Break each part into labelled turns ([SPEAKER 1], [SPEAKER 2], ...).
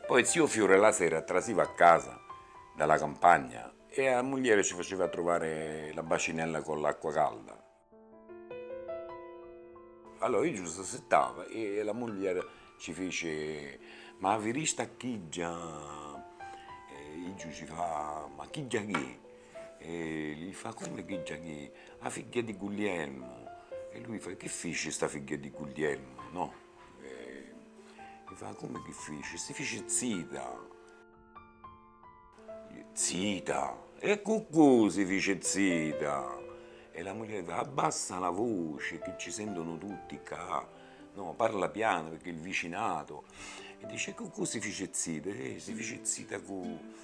[SPEAKER 1] Poi zio Fiore la sera trasiva a casa dalla campagna e la moglie ci faceva trovare la bacinella con l'acqua calda. Allora io giusto settava e la moglie ci fece, ma vi rista chi già? E io ci fa, ma chi già chi? E gli fa, come chi già chi? La figlia di Guglielmo. E lui fa, che fece sta figlia di Guglielmo? No. E gli fa, come che fece? Si fece zita. Zita. E cucù si fece zita. E la moglie fa, abbassa la voce che ci sentono tutti qua. No, parla piano perché il vicinato. E dice, cucù si fece zita. Si fece zita con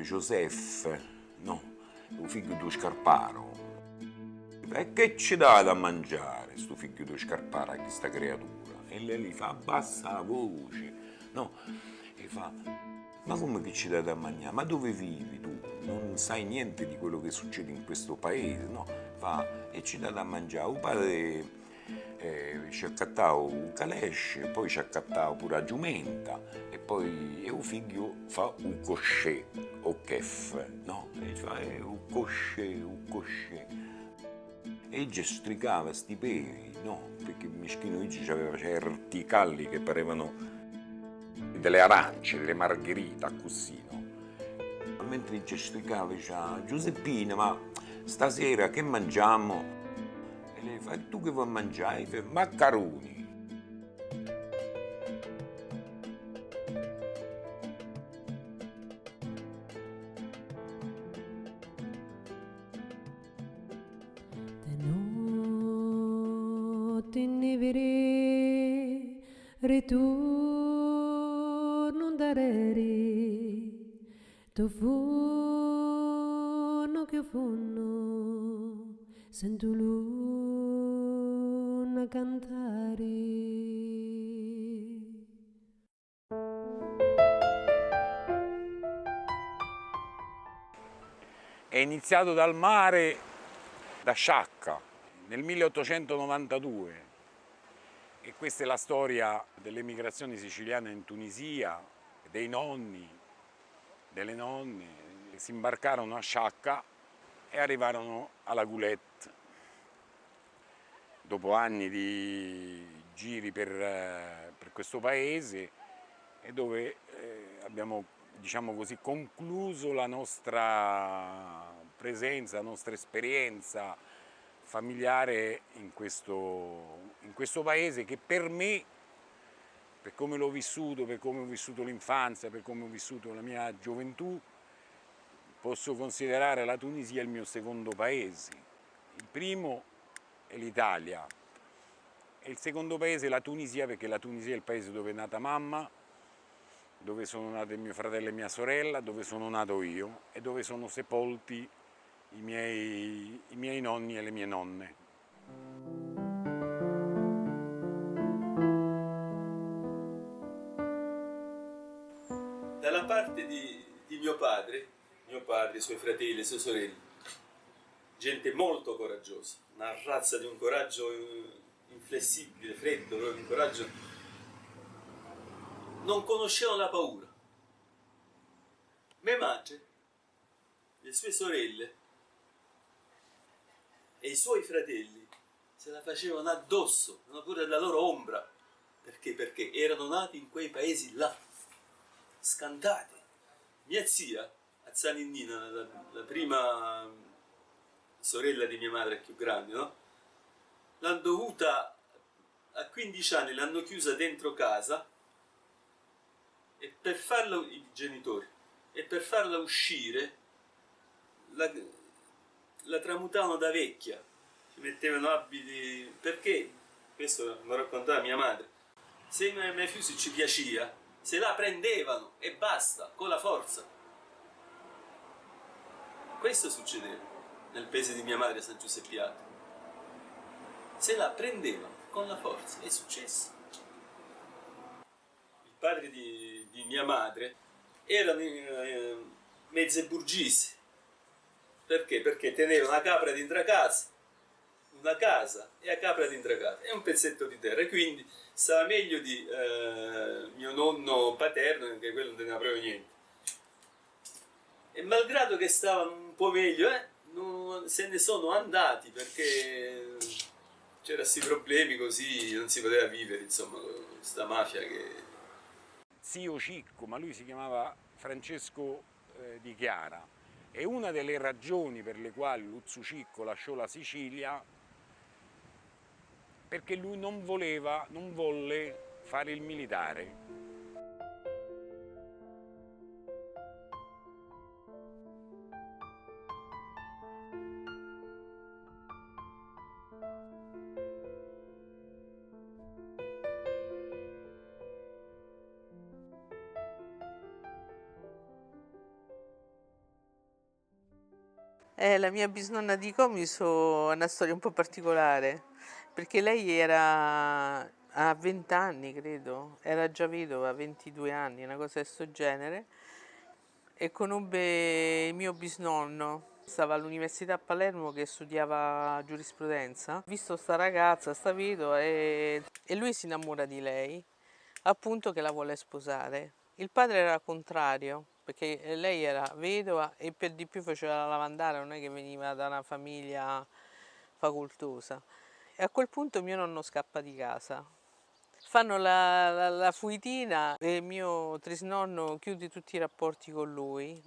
[SPEAKER 1] Giuseppe, no, il figlio di Scarparo. E che ci dà da mangiare, sto figlio di Scarparo, a questa creatura? E lei gli fa, abbassa la voce, no? E fa, ma come che ci dà da mangiare? Ma dove vivi tu? Non sai niente di quello che succede in questo paese, no? Fa, e ci dà da mangiare. Il padre ci ha accattato un calesce, poi ci ha accattato pure la giumenta, e poi il figlio fa un coscè, o chef, no? E fa un coscè. E gestricava sti peli, no? Perché meschino Igi aveva certi calli che parevano delle arance, delle margherite, così, no? Mentre gestricava diceva, Giuseppina, ma stasera che mangiamo? E lei fa, tu che vuoi mangiare? E fa, maccaroni.
[SPEAKER 2] De notte nevere ritorno darere tu funno che funno sento luna cantare.
[SPEAKER 1] È iniziato dal mare, da Sciacca, nel 1892. E questa è la storia dell'emigrazione siciliana in Tunisia, dei nonni, delle nonne. Si imbarcarono a Sciacca e arrivarono alla Goulette. Dopo anni di giri per questo paese, e dove abbiamo, diciamo così, concluso la nostra presenza, la nostra esperienza familiare in questo paese che per me, per come l'ho vissuto, per come ho vissuto l'infanzia, per come ho vissuto la mia gioventù, posso considerare la Tunisia il mio secondo paese. Il primo è l'Italia e il secondo paese è la Tunisia, perché la Tunisia è il paese dove è nata mamma, dove sono nati mio fratello e mia sorella, dove sono nato io e dove sono sepolti i miei nonni e le mie nonne.
[SPEAKER 3] Dalla parte di mio padre, i suoi fratelli, le sue sorelle, gente molto coraggiosa, una razza di un coraggio inflessibile, freddo, proprio un coraggio. Non conoscevano la paura. Mia madre, le sue sorelle e i suoi fratelli se la facevano addosso, non pure la loro ombra. Perché? Perché erano nati in quei paesi là, scantati. Mia zia, Azzaninnina, la prima sorella di mia madre più grande, no? L'hanno dovuta, a 15 anni l'hanno chiusa dentro casa, e per farla, i genitori, e per farla uscire la tramutavano da vecchia, ci mettevano abiti, perché, questo mi raccontava mia madre, se mia fiusi ci piaceva, se la prendevano e basta, con la forza. Questo succedeva nel paese di mia madre, San Giuseppiato. Se la prendevano con la forza, è successo. Il padre di mia madre erano mezze burgisi. Perché? Perché teneva una capra dentro casa, una casa e a Capra di Indragata, è un pezzetto di terra, e quindi stava meglio di mio nonno paterno, che quello non teneva proprio niente. E malgrado che stavano un po' meglio, se ne sono andati perché c'erano questi problemi, così non si poteva vivere, insomma, con questa mafia che...
[SPEAKER 1] Zio Cicco, ma lui si chiamava Francesco di Chiara, e una delle ragioni per le quali Luzzu Cicco lasciò la Sicilia, perché lui non volle fare il militare.
[SPEAKER 4] La mia bisnonna di Comiso è una storia un po' particolare, perché lei era a 20 anni, credo, era già vedova, a 22 anni, una cosa di questo genere, e conobbe il mio bisnonno. Stava all'università a Palermo che studiava giurisprudenza. Ha visto sta ragazza, sta vedova, e lui si innamora di lei, appunto che la vuole sposare. Il padre era contrario, perché lei era vedova e per di più faceva la lavandare, non è che veniva da una famiglia facoltosa. E a quel punto mio nonno scappa di casa. Fanno la fuitina e il mio trisnonno chiude tutti i rapporti con lui,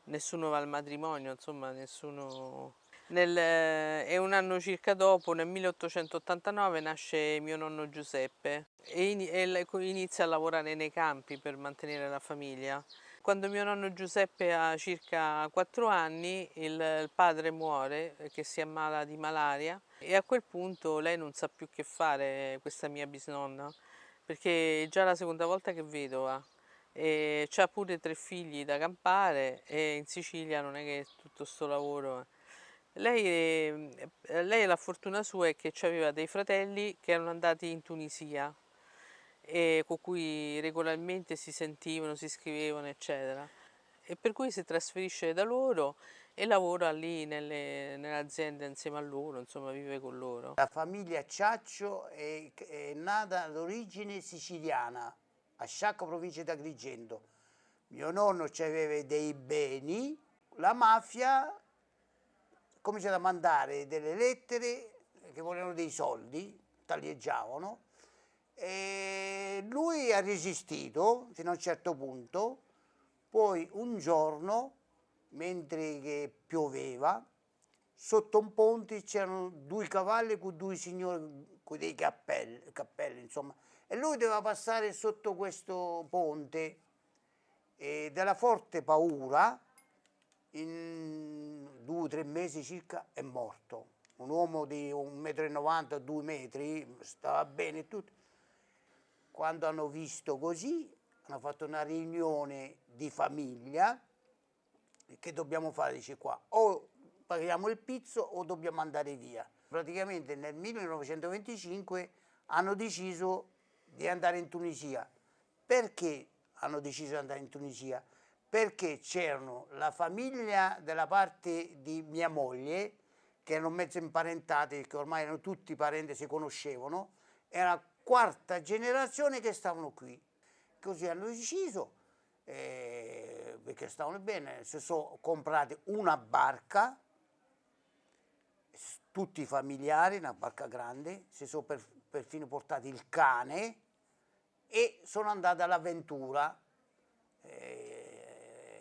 [SPEAKER 4] nessuno va al matrimonio, insomma nessuno... e un anno circa dopo, nel 1889, nasce mio nonno Giuseppe e inizia a lavorare nei campi per mantenere la famiglia. Quando mio nonno Giuseppe ha circa 4 anni, il padre muore, che si ammala di malaria, e a quel punto lei non sa più che fare, questa mia bisnonna, perché è già la seconda volta che è vedova. E c'ha pure 3 figli da campare e in Sicilia non è che tutto sto lavoro. Lei la fortuna sua è che aveva dei fratelli che erano andati in Tunisia e con cui regolarmente si sentivano, si scrivevano, eccetera. E per cui si trasferisce da loro e lavora lì nelle aziende insieme a loro, insomma vive con loro.
[SPEAKER 5] La famiglia Ciaccio è nata d'origine siciliana, a Sciacca, provincia di Agrigento. Mio nonno aveva dei beni, la mafia comincia a mandare delle lettere che volevano dei soldi, taglieggiavano, e lui ha resistito fino a un certo punto. Poi un giorno, mentre che pioveva, sotto un ponte c'erano 2 cavalli con 2 signori con dei cappelli, insomma, e lui doveva passare sotto questo ponte, e della forte paura in 2 o 3 mesi circa è morto. Un uomo di 1,90 m, 2 metri, stava bene e tutto. Quando hanno visto così, hanno fatto una riunione di famiglia. Che dobbiamo fare? Dice qua, o paghiamo il pizzo o dobbiamo andare via. Praticamente nel 1925 hanno deciso di andare in Tunisia. Perché hanno deciso di andare in Tunisia? Perché c'erano la famiglia della parte di mia moglie, che erano mezzo imparentate, che ormai erano tutti parenti, si conoscevano, era la 4ª generazione che stavano qui. Così hanno deciso, perché stavano bene, si sono comprati una barca, tutti i familiari, una barca grande, si sono perfino portati il cane e sono andati all'avventura.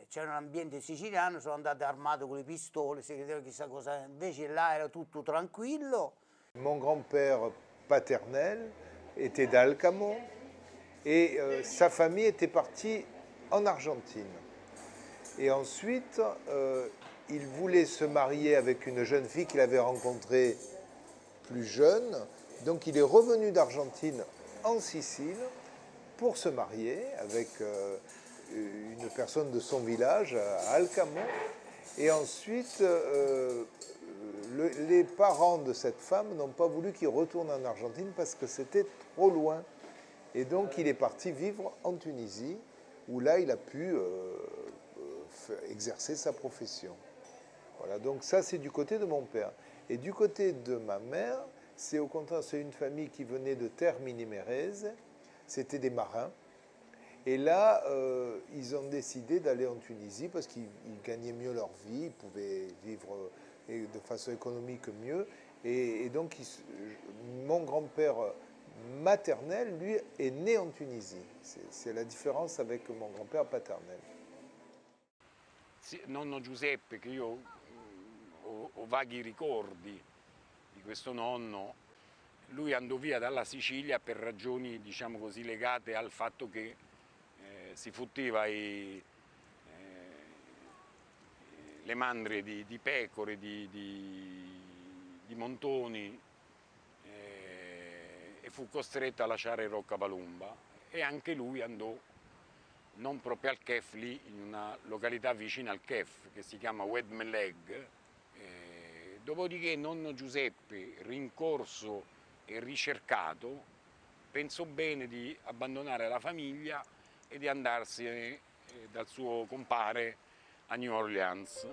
[SPEAKER 5] C'era un ambiente siciliano, sono andati armati con le pistole, si credeva chissà cosa, invece là era tutto tranquillo.
[SPEAKER 6] Mon grand-père paternel était d'Alcamo et sa famille était partie en Argentine. Et ensuite, il voulait se marier avec une jeune fille qu'il avait rencontrée plus jeune. Donc il est revenu d'Argentine en Sicile pour se marier avec une personne de son village, à Alcamo. Et ensuite, les parents de cette femme n'ont pas voulu qu'il retourne en Argentine parce que c'était trop loin. Et donc il est parti vivre en Tunisie, où là il a pu exercer sa profession. Voilà, donc ça c'est du côté de mon père. Et du côté de ma mère, c'est au contraire, c'est une famille qui venait de Termini-Mérèze, c'était des marins. Et là, ils ont décidé d'aller en Tunisie parce qu'ils gagnaient mieux leur vie, ils pouvaient vivre de façon économique mieux. Et donc, mon grand-père maternel, lui, est né en Tunisie. C'est la différence avec mon grand-père paternel.
[SPEAKER 1] Nonno Giuseppe, che io ho vaghi ricordi di questo nonno, lui andò via dalla Sicilia per ragioni, diciamo così, legate al fatto che si fottiva le mandrie di pecore, di montoni, e fu costretto a lasciare Roccapalumba, e anche lui andò non proprio al Kef, lì in una località vicina al Kef che si chiama Oued Meleg. Dopodiché nonno Giuseppe, rincorso e ricercato, pensò bene di abbandonare la famiglia e di andarsene dal suo compare a New Orleans.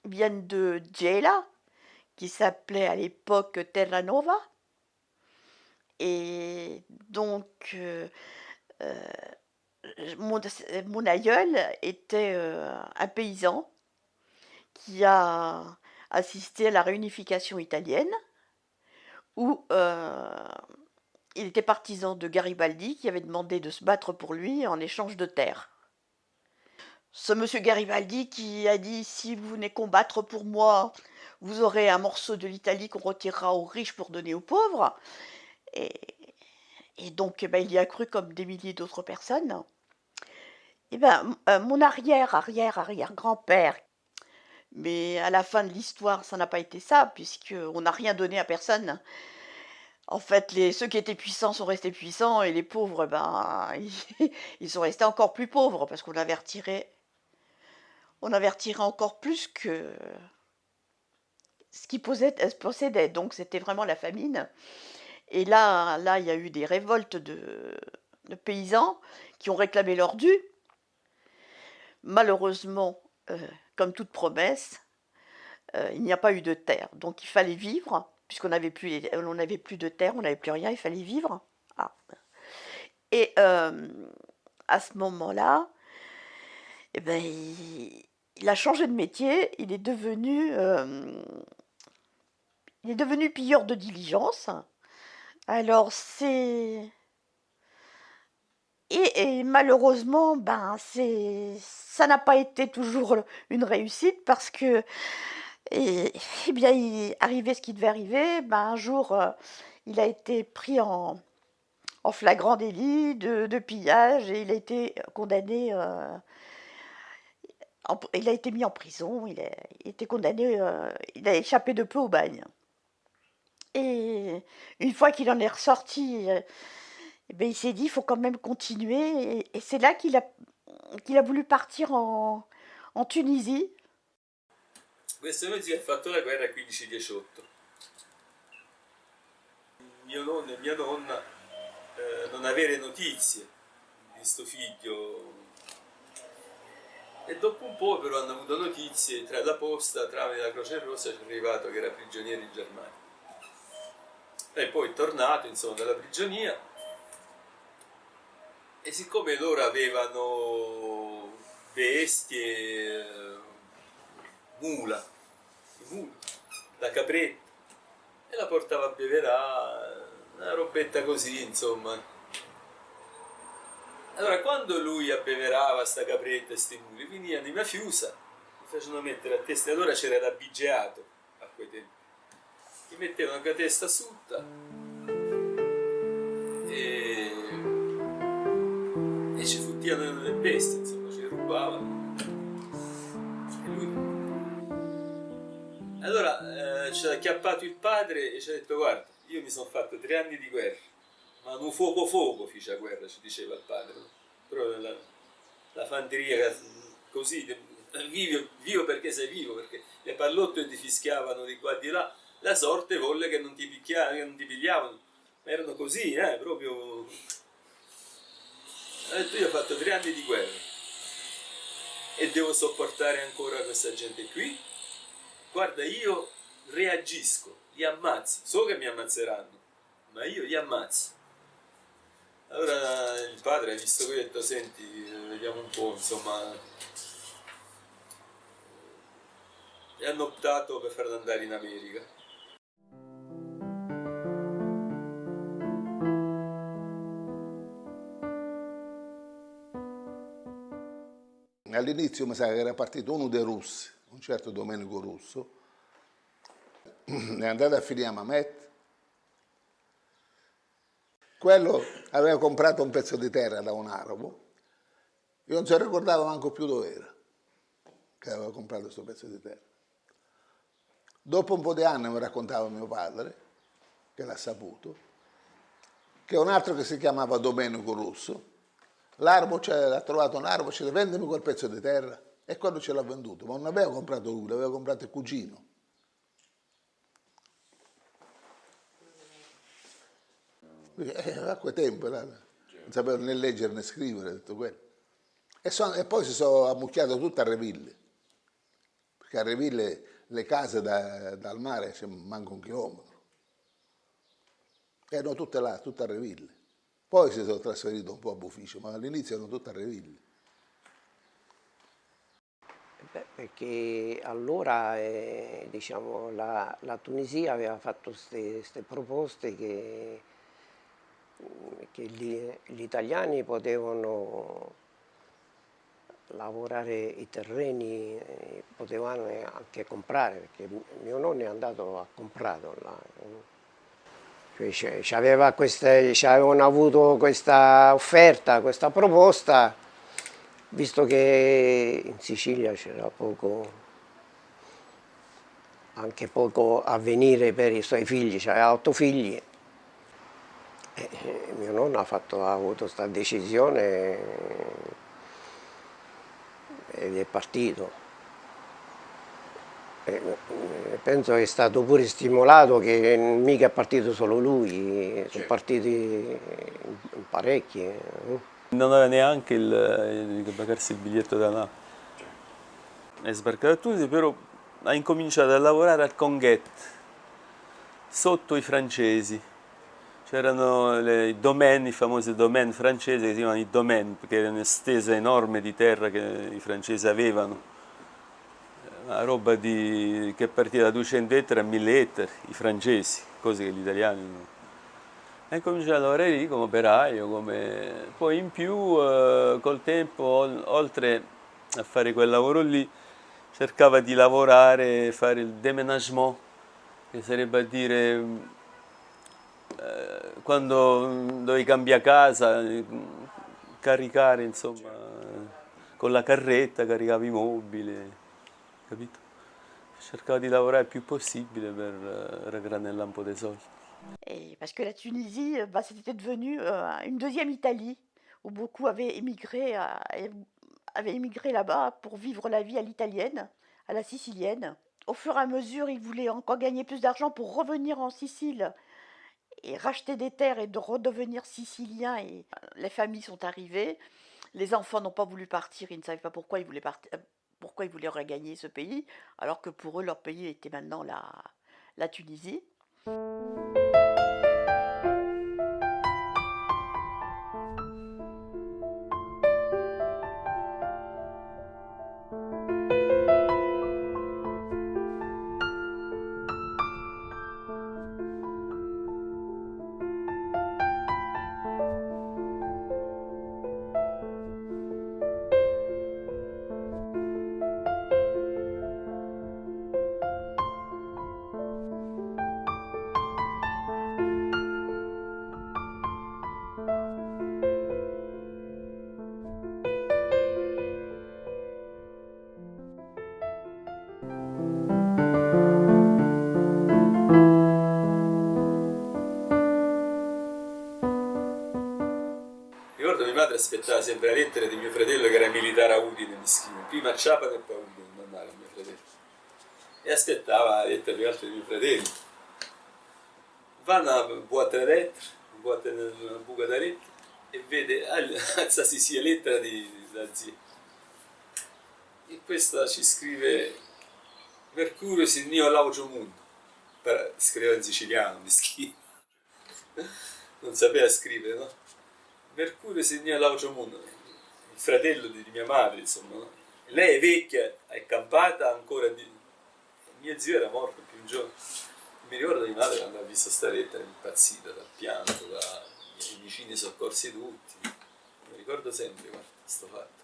[SPEAKER 7] Viennent de Gela, qui s'appelait à l'époque Terranova. Et donc, mon aïeul était un paysan qui a assisté à la réunification italienne, où il était partisan de Garibaldi, qui avait demandé de se battre pour lui en échange de terres. Ce monsieur Garibaldi qui a dit « Si vous venez combattre pour moi, vous aurez un morceau de l'Italie qu'on retirera aux riches pour donner aux pauvres. » Et donc, il y a cru comme des milliers d'autres personnes. Et mon arrière-grand-père, mais à la fin de l'histoire, ça n'a pas été ça, puisqu'on n'a rien donné à personne. En fait, ceux qui étaient puissants sont restés puissants, et les pauvres, ils sont restés encore plus pauvres, parce qu'on avait retiré encore plus que ce qu'ils possédaient. Donc c'était vraiment la famine. Et là, il y a eu des révoltes de paysans qui ont réclamé leur dû. Malheureusement, comme toute promesse, il n'y a pas eu de terre. Donc il fallait vivre, puisqu'on n'avait plus de terre, on n'avait plus rien, il fallait vivre. Ah. Et à ce moment-là, il a changé de métier, il est devenu pilleur de diligence. Alors et malheureusement, ça n'a pas été toujours une réussite, parce que il arrivait ce qui devait arriver. Un jour, il a été pris en flagrant délit de pillage, et il a été condamné. Il a été mis en prison, il a été condamné, il a échappé de peu au bagne. Et une fois qu'il en est ressorti, il s'est dit il faut quand même continuer. Et c'est là qu'il a voulu partir en Tunisie.
[SPEAKER 3] Questo è che ha fatto la guerra 15-18. Mio nonno e mia nonna non avere notizie di sto figlio. E dopo un po' però hanno avuto notizie tra la posta, tramite la Croce Rossa, ci è arrivato che era prigioniero in Germania. E poi è tornato, insomma, dalla prigionia, e siccome loro avevano bestie, mula, la capretta, e la portava a beverà, una robetta così, insomma. Allora, quando lui abbeverava sta capretta e sti muli, venivano i mafiusa, mi facevano mettere a testa, allora c'era l'abbigeato a quei tempi, gli mettevano la testa asciutta e ci fottivano le bestie, insomma, ci rubavano. E lui... Allora ci ha acchiappato il padre e ci ha detto: guarda, io mi sono fatto 3 anni di guerra, ma un fuoco fece la guerra, ci diceva il padre. Però la fanteria così, vivo perché sei vivo, perché le pallotte ti fischiavano di qua e di là, la sorte volle che non ti picchiavano, che non ti pigliavano, ma erano così, proprio. Ho detto, io ho fatto 3 anni di guerra e devo sopportare ancora questa gente qui. Guarda, io reagisco, li ammazzo, so che mi ammazzeranno, ma io li ammazzo. Allora il padre ha visto questo, ha detto, senti, vediamo un po', insomma, e hanno optato per farlo andare in America.
[SPEAKER 8] All'inizio mi sa che era partito uno dei russi, un certo Domenico Russo, è andato a finire a Mamet. Quello aveva comprato un pezzo di terra da un arabo, io non ci ricordavo manco più dove era, che aveva comprato questo pezzo di terra. Dopo un po' di anni mi raccontava mio padre, che l'ha saputo, che un altro che si chiamava Domenico Russo, l'arabo ha trovato un arabo, ci disse vendimi quel pezzo di terra, e quello ce l'ha venduto, ma non aveva comprato lui, l'aveva comprato il cugino. A quei tempi non sapevano né leggere né scrivere, tutto quello. E poi si sono ammucchiati tutti a Reville, perché a Reville le case dal mare manca un chilometro. Erano tutte là, tutte a Reville. Poi si sono trasferiti un po' a Buficio, ma all'inizio erano tutte a Reville.
[SPEAKER 9] Perché allora diciamo, la Tunisia aveva fatto queste proposte che gli italiani potevano lavorare i terreni, potevano anche comprare, perché mio nonno è andato a comprato là. Cioè, avevano avuto questa offerta, questa proposta, visto che in Sicilia c'era anche poco avvenire per i suoi figli, aveva 8 figli. Mio nonno ha avuto questa decisione ed è partito. Penso che è stato pure stimolato, che mica è partito solo lui, sono partiti parecchi.
[SPEAKER 3] Non aveva neanche il pagarsi il biglietto da là. È sbarcato a Tunisi, però ha incominciato a lavorare al Conguet, sotto i francesi. C'erano i domaine, i famosi domaine francesi che si chiamano i domaine, perché era un'estesa enorme di terra che i francesi avevano. Una roba che partiva da 200 ettari a 1000 ettari, i francesi, cose che gli italiani non. E cominciato a lavorare lì come operaio, poi in più col tempo, oltre a fare quel lavoro lì, cercava di lavorare, fare il déménagement, che sarebbe a dire quando dovevi cambiare casa, caricare, insomma, con la carretta caricavi i mobili, capito? Cercava di lavorare il più possibile per raggranellare un po' dei soldi.
[SPEAKER 7] Parce que la Tunisie, c'était devenu une deuxième Italie, où beaucoup avaient émigré là-bas pour vivre la vie à l'italienne, à la sicilienne. Au fur et à mesure, ils voulaient encore gagner plus d'argent pour revenir en Sicile et racheter des terres et de redevenir siciliens. Et les familles sont arrivées, les enfants n'ont pas voulu partir, ils ne savaient pas pourquoi ils voulaient partir, pourquoi ils voulaient regagner ce pays, alors que pour eux, leur pays était maintenant la Tunisie.
[SPEAKER 3] aspettava sempre la lettera di mio fratello che era militare a Udine, mischino. Prima a Ciapano e poi a Udine, mandare a mio fratello. E aspettava la lettera più alta di mio fratello. Va una boîte à lettres, una buca da lettere, e vede, alzasi sia lettera da zia. E questa ci scrive Mercurio signio all'aucio mondo. Scriveva in siciliano, mischino. Non sapeva scrivere, no? Mercurio signio all'aucio mondo. Il fratello di mia madre, insomma, no? Lei è vecchia, è campata ancora di... Mio zio era morto più giovane. Mi ricordo di madre quando ha visto sta lettera, impazzita dal pianto, i vicini soccorsi tutti. Mi ricordo sempre questo fatto.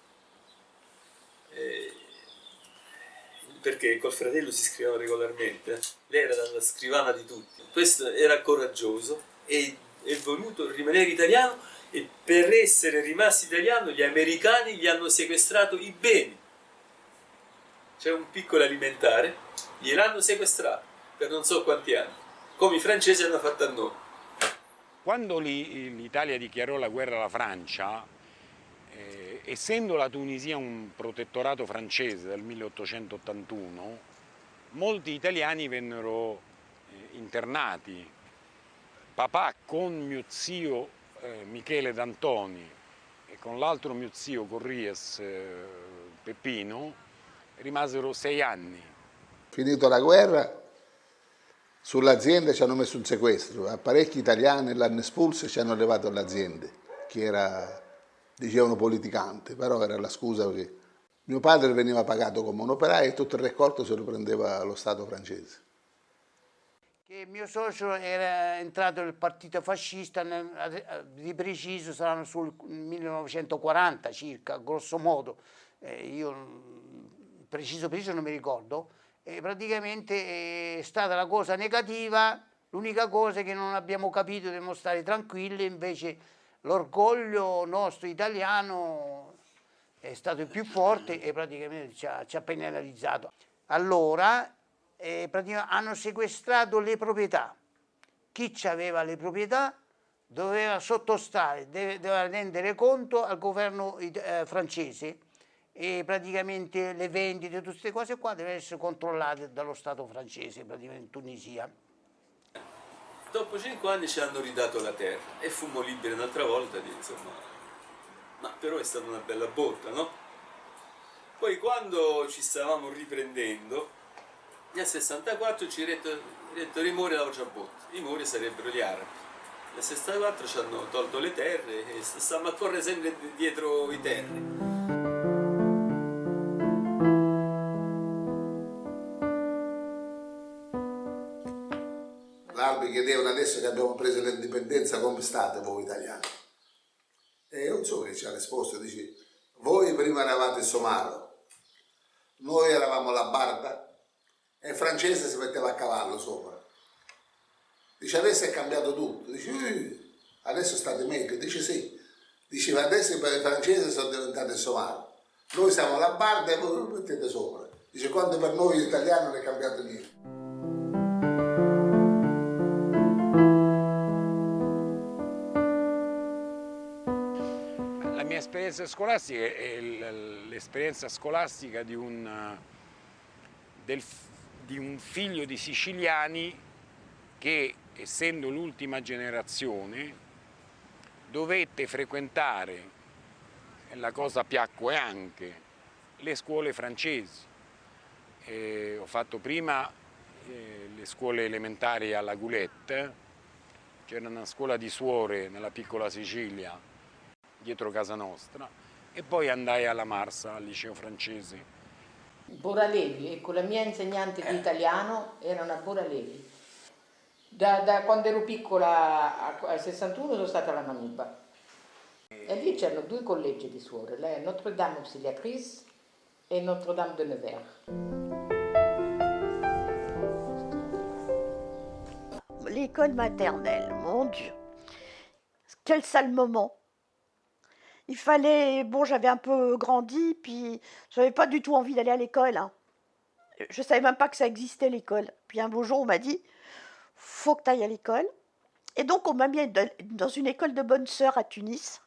[SPEAKER 3] Perché col fratello si scrivevano regolarmente. Lei era la scrivana di tutti. Questo era coraggioso e è voluto rimanere italiano, e per essere rimasto italiano gli americani gli hanno sequestrato i beni. C'è un piccolo alimentare, gliel'hanno sequestrato per non so quanti anni, come i francesi hanno fatto a noi.
[SPEAKER 1] Quando l'Italia dichiarò la guerra alla Francia, essendo la Tunisia un protettorato francese dal 1881, molti italiani vennero internati. Papà con mio zio Michele D'Antoni e con l'altro mio zio Corries Peppino rimasero 6 anni.
[SPEAKER 8] Finito la guerra, sull'azienda ci hanno messo un sequestro, a parecchi italiani l'hanno espulso e ci hanno levato l'azienda, che era, dicevano, politicante, però era la scusa perché mio padre veniva pagato come un operaio e tutto il raccolto se lo prendeva lo Stato francese.
[SPEAKER 5] Che mio socio era entrato nel partito fascista, di preciso saranno sul 1940 circa, grosso modo, io preciso non mi ricordo, e praticamente è stata la cosa negativa, l'unica cosa che non abbiamo capito, dobbiamo stare tranquilli, invece l'orgoglio nostro italiano è stato il più forte e praticamente ci ha penalizzato. Allora praticamente hanno sequestrato le proprietà, chi aveva le proprietà doveva sottostare, doveva rendere conto al governo francese, e praticamente le vendite, tutte queste cose qua devono essere controllate dallo Stato francese, praticamente in Tunisia.
[SPEAKER 3] Dopo 5 anni ci hanno ridato la terra e fummo liberi un'altra volta, insomma, ma però è stata una bella botta, no? Poi quando ci stavamo riprendendo, nel 64 ci ha detto rimore la botta, i mori sarebbero gli arabi. Nel 64 ci hanno tolto le terre e stiamo a correre sempre dietro i terri.
[SPEAKER 8] L'Albi chiedevano adesso che abbiamo preso l'indipendenza come state voi italiani? E io non so che ci ha risposto, dice, voi prima eravate il Somaro, noi eravamo la Barda e il francese si metteva a cavallo sopra. Dice adesso è cambiato tutto, dice adesso state meglio, dice sì, diceva adesso i francesi sono diventati il Somaro, noi siamo la Barda e voi lo mettete sopra, dice quando per noi l'italiano non è cambiato niente.
[SPEAKER 1] La mia esperienza scolastica è l'esperienza scolastica di un figlio di siciliani che, essendo l'ultima generazione, dovette frequentare, e la cosa piacque anche, le scuole francesi. Ho fatto prima le scuole elementari alla Goulette, c'era una scuola di suore nella piccola Sicilia, dietro casa nostra, e poi andai alla Marsa, al liceo francese.
[SPEAKER 10] Boralevi, ecco, la mia insegnante di italiano era una Boralevi. Da quando ero piccola al 61 sono stata alla Manuba. E lì c'erano 2 collegi di suore, lei è Notre-Dame Auxiliatrice et Notre-Dame de Nevers.
[SPEAKER 7] L'école maternelle, mon Dieu, quel sale moment. Il fallait, bon, j'avais un peu grandi, puis j'avais pas du tout envie d'aller à l'école. Hein. Je savais même pas que ça existait l'école. Puis un beau jour, on m'a dit, faut que tu ailles à l'école. Et donc, on m'a mis dans une école de bonnes sœurs à Tunis,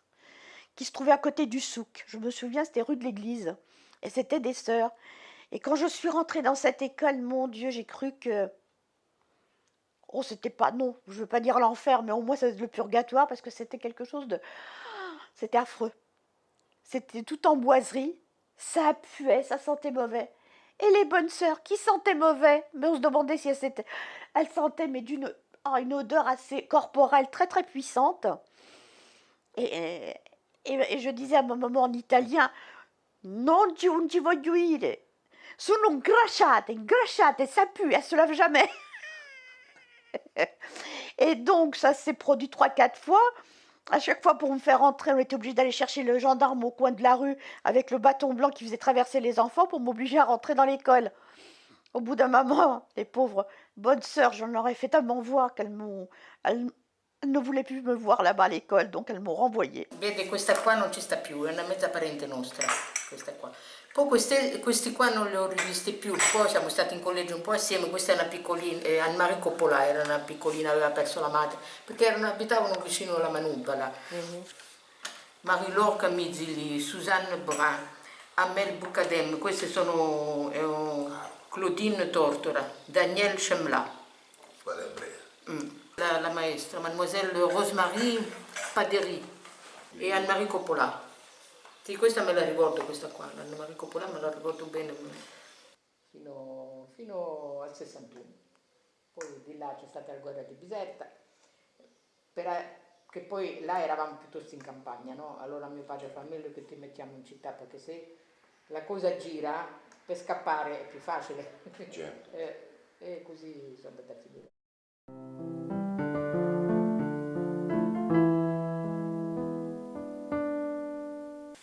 [SPEAKER 7] qui se trouvait à côté du souk. Je me souviens, c'était rue de l'église. Et c'était des sœurs. Et quand je suis rentrée dans cette école, mon Dieu, j'ai cru que... Oh, c'était pas... Non, je veux pas dire l'enfer, mais au moins c'est le purgatoire, parce que c'était quelque chose de... C'était affreux. C'était tout en boiserie. Ça puait, ça sentait mauvais. Et les bonnes sœurs qui sentaient mauvais, mais on se demandait si elles sentaient, mais une odeur assez corporelle, très très puissante. Et je disais à ma maman en italien, non ci voglio dire, sono ingrasciate, ça pue, elles se lavent jamais. Et donc ça s'est produit 3-4 fois. À chaque fois, pour me faire entrer, on était obligé d'aller chercher le gendarme au coin de la rue avec le bâton blanc qui faisait traverser les enfants pour m'obliger à rentrer dans l'école. Au bout d'un moment, les pauvres bonnes sœurs, j'en aurais fait tellement voir elles ne voulaient plus me voir là-bas à l'école, donc elles m'ont renvoyée.
[SPEAKER 10] Vede, questa qua non ci sta più, è una mezza parente nostra, questa qua. Poi questi qua non li ho rivisti più, poi siamo stati in collegio un po' assieme, questa è una piccolina, Anne-Marie Coppola era una piccolina, aveva perso la madre, perché abitavano vicino alla Manuba là. Marie-Laure Camizili, Suzanne Brun, Amel Boucadem, queste sono Claudine Tortora, Danielle Chemla. La maestra, mademoiselle Rosemarie Paderi e Anne-Marie Coppola. Sì, questa me la ricordo, questa qua, Anne-Marie Coppola me la ricordo bene fino al 61. Poi di là c'è stata la guerra di Biserta, che poi là eravamo piuttosto in campagna, no? Allora mio padre fa meglio che ti mettiamo in città, perché se la cosa gira, per scappare è più facile.
[SPEAKER 1] Certo.
[SPEAKER 10] E così sono andata a finire.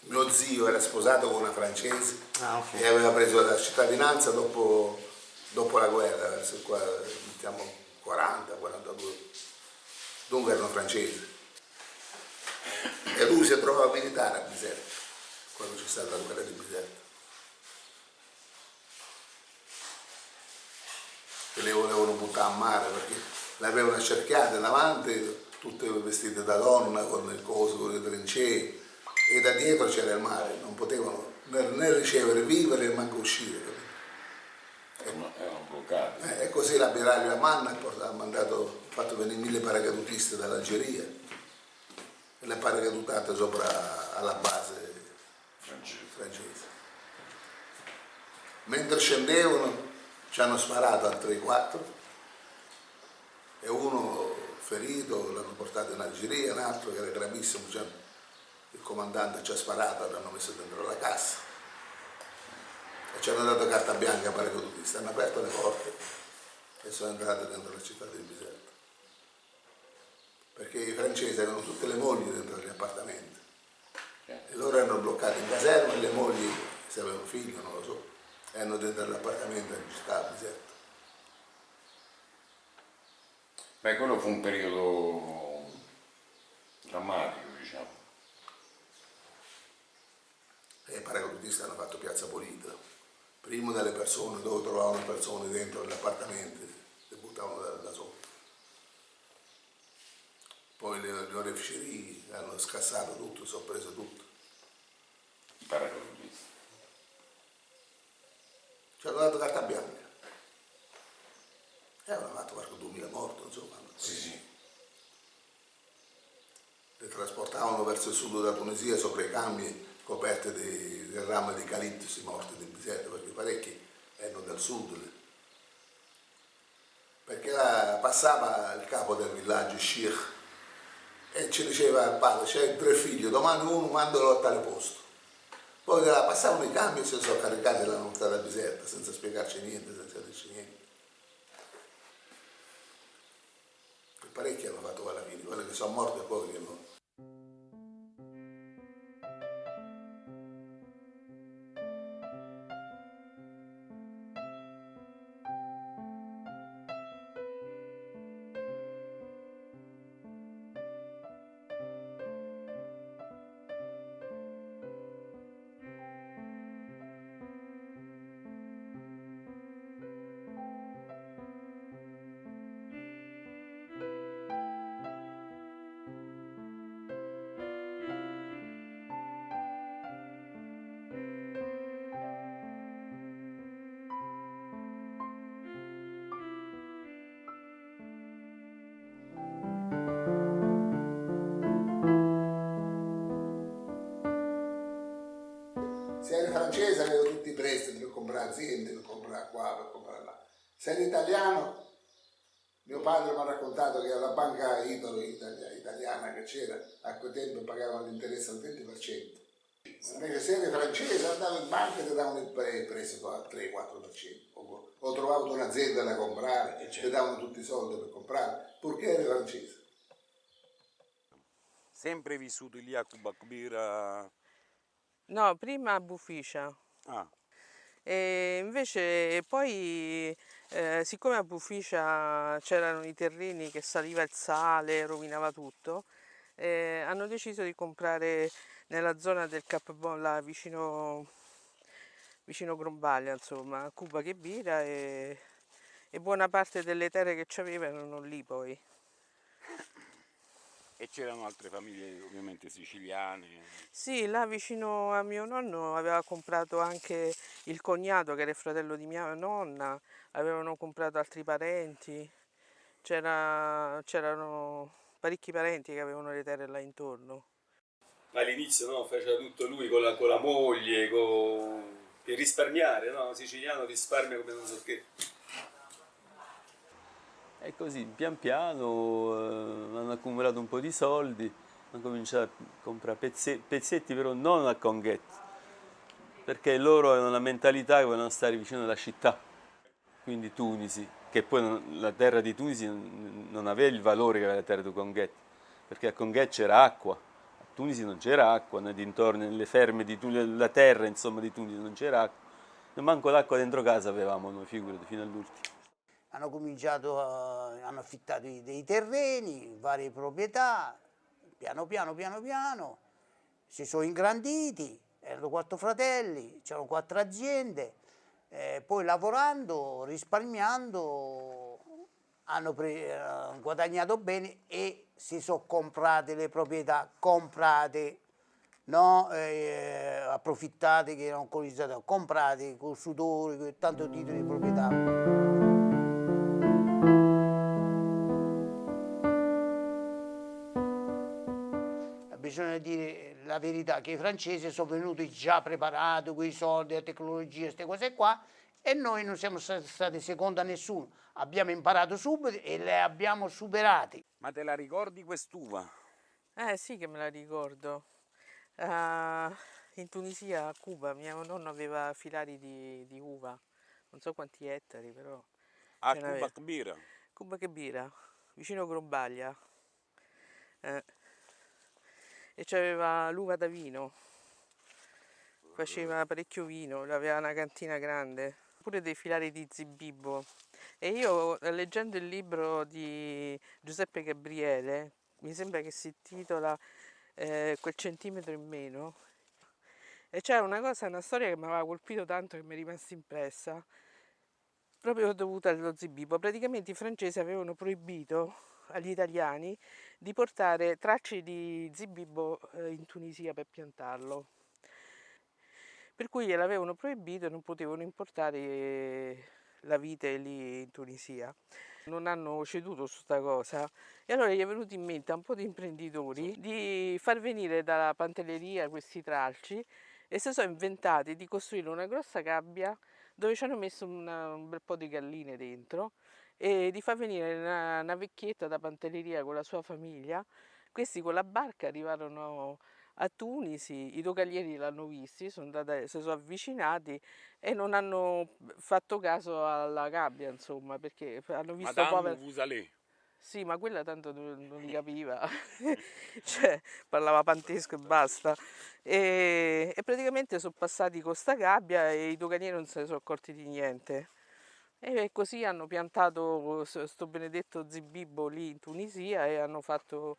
[SPEAKER 8] Mio zio era sposato con una francese e aveva preso la cittadinanza dopo la guerra, verso qua, mettiamo 40, 42. Dunque erano francesi. E lui si è trovato militare a Biserta, quando c'è stata la guerra di Biserta. E le volevano buttare a mare perché l'avevano accerchiata davanti, tutte vestite da donna, con il coso, con le trincee. E da dietro c'era il mare, non potevano né ricevere vivere né manco uscire.
[SPEAKER 1] Erano bloccati.
[SPEAKER 8] E così l'ammiraglio Amanna ha fatto venire 1000 paracadutisti dall'Algeria e le paracadutate sopra alla base francese. Mentre scendevano ci hanno sparato altri 4 e uno ferito, l'hanno portato in Algeria, un altro che era gravissimo, il comandante ci ha sparato, l'hanno messo dentro la cassa e ci hanno dato carta bianca ai paracadutisti, hanno aperto le porte e sono entrati dentro la città di Biserta, perché i francesi avevano tutte le mogli dentro gli appartamenti e loro erano bloccati in caserma e le mogli, se avevano figli non lo so, erano dentro l'appartamento in città a Biserta.
[SPEAKER 1] Beh, quello fu un periodo drammatico, diciamo.
[SPEAKER 8] E i paracadutisti hanno fatto piazza pulita, prima delle persone, dove trovavano persone dentro gli appartamenti, le buttavano da sopra. Poi le oreficerie hanno scassato tutto, si sono preso tutto.
[SPEAKER 1] I paracadutisti.
[SPEAKER 8] Ci hanno dato carta bianca. E hanno fatto qualche 2000 morti, insomma.
[SPEAKER 1] Sì.
[SPEAKER 8] Le trasportavano verso il sud della Tunisia sopra i cambi coperte del ramo di calipsi morti di Biserta, perché parecchi erano del sud. Perché là passava il capo del villaggio, Sheikh, e ci diceva al padre, c'è 3 figli, domani uno mandalo a tale posto. Poi da là passavano i cambi e si sono caricati e l'hanno portata a Biserta, senza spiegarci niente, senza dirci niente. E parecchi hanno fatto quella fine, quelli che sono morti e poi che no. Se eri francese avevo tutti i prestiti per comprare aziende, per comprare qua, per comprare là. Se eri italiano, mio padre mi ha raccontato che alla banca italiana che c'era, a quel tempo pagavano l'interesse al 20%. Invece se eri francese andavo in banca e ti davano il prestito al 3-4%. O trovavo un'azienda da comprare, ti davano tutti i soldi per comprare, purché eri francese.
[SPEAKER 1] Sempre vissuto lì a Cuba Kbira?
[SPEAKER 4] No, prima a Bufiscia.
[SPEAKER 1] Ah,
[SPEAKER 4] E invece poi, siccome a Bufiscia c'erano i terreni che saliva il sale, rovinava tutto, hanno deciso di comprare nella zona del Cap là vicino Grombaglia, insomma, a Cuba Kbira e buona parte delle terre che c'avevano erano lì poi.
[SPEAKER 1] e c'erano altre famiglie ovviamente siciliane.
[SPEAKER 4] Sì, là vicino a mio nonno aveva comprato anche il cognato che era il fratello di mia nonna, avevano comprato altri parenti, c'erano parecchi parenti che avevano le terre là intorno.
[SPEAKER 3] All'inizio no, faceva tutto lui con la moglie, per risparmiare, no? Siciliano risparmia come non so che.
[SPEAKER 11] E così, pian piano, hanno accumulato un po' di soldi, hanno cominciato a comprare pezzetti, però non a Conghetti, perché loro avevano la mentalità che volevano stare vicino alla città, quindi Tunisi, che poi la terra di Tunisi non aveva il valore che aveva la terra di Conghetti, perché a Conghetti c'era acqua, a Tunisi non c'era acqua, nei dintorni, nelle ferme di Tunisi, la terra insomma di Tunisi non c'era acqua, manco l'acqua dentro casa avevamo noi, figurati, fino all'ultimo.
[SPEAKER 5] Hanno cominciato, hanno affittato dei terreni, varie proprietà, piano piano, si sono ingranditi, erano 4 fratelli, c'erano 4 aziende, poi lavorando, risparmiando, hanno guadagnato bene e si sono comprate le proprietà, no approfittate che erano colonizzate, comprate con sudore, con tanto titolo di proprietà. Bisogna dire la verità che i francesi sono venuti già preparati con i soldi, la tecnologia, queste cose qua, e noi non siamo stati secondi a nessuno. Abbiamo imparato subito e le abbiamo superati.
[SPEAKER 1] Ma te la ricordi quest'uva?
[SPEAKER 4] Sì che me la ricordo. In Tunisia, a Cuba, mio nonno aveva filari di uva, non so quanti ettari però.
[SPEAKER 1] A
[SPEAKER 4] ce
[SPEAKER 1] Cuba
[SPEAKER 4] n'aveva.
[SPEAKER 1] Kbira?
[SPEAKER 4] Cuba Kbira, vicino Grombaglia. E c'aveva l'uva da vino, faceva parecchio vino, aveva una cantina grande, pure dei filari di Zibibbo. E io, leggendo il libro di Giuseppe Gabriele, mi sembra che si intitola Quel centimetro in meno, e c'è una storia che mi aveva colpito tanto, che mi è rimasta impressa, proprio dovuta allo Zibibbo. Praticamente i francesi avevano proibito agli italiani di portare tracce di Zibibbo in Tunisia per piantarlo, per cui gliel'avevano proibito e non potevano importare la vite lì in Tunisia. Non hanno ceduto su sta cosa e allora gli è venuto in mente a un po' di imprenditori di far venire dalla pantelleria questi tralci e si sono inventati di costruire una grossa gabbia dove ci hanno messo un bel po' di galline dentro e di far venire una vecchietta da pantelleria con la sua famiglia. Questi con la barca arrivarono a Tunisi, i doganieri l'hanno visti, si sono avvicinati e non hanno fatto caso alla gabbia, insomma, perché hanno visto
[SPEAKER 1] Madame vous allez.
[SPEAKER 4] Sì, ma quella tanto non li capiva, cioè parlava pantesco e basta. E praticamente sono passati con sta gabbia e i doganieri non se ne sono accorti di niente. E così hanno piantato sto benedetto Zibibbo lì in Tunisia e hanno fatto,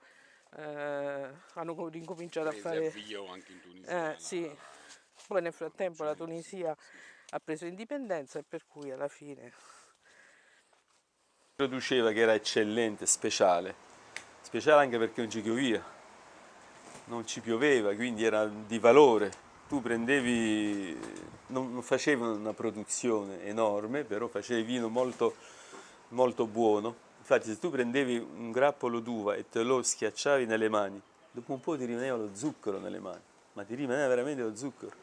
[SPEAKER 4] hanno ricominciato a fare...
[SPEAKER 1] anche in Tunisia.
[SPEAKER 4] Sì, poi nel frattempo la Tunisia ha preso indipendenza e per cui alla fine...
[SPEAKER 11] Produceva che era eccellente, speciale anche perché non ci pioveva, non ci pioveva, quindi era di valore. Tu prendevi, non facevi una produzione enorme, però facevi vino molto, molto buono. Infatti se tu prendevi un grappolo d'uva e te lo schiacciavi nelle mani, dopo un po' ti rimaneva lo zucchero nelle mani, ma ti rimaneva veramente lo zucchero.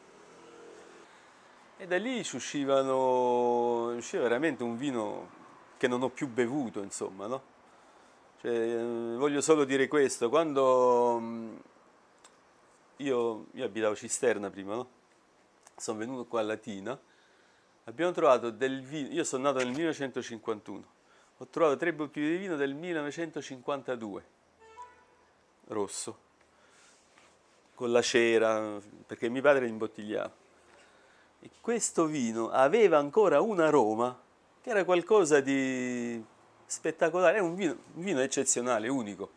[SPEAKER 11] E da lì ci usciva veramente un vino che non ho più bevuto, insomma, no? Cioè, voglio solo dire questo, quando io abitavo Cisterna prima, no? Sono venuto qua a Latina, abbiamo trovato del vino, io sono nato nel 1951, ho trovato 3 bottiglie di vino del 1952, rosso, con la cera, perché mio padre li imbottigliava. E questo vino aveva ancora un aroma che era qualcosa di spettacolare, è un vino eccezionale, unico,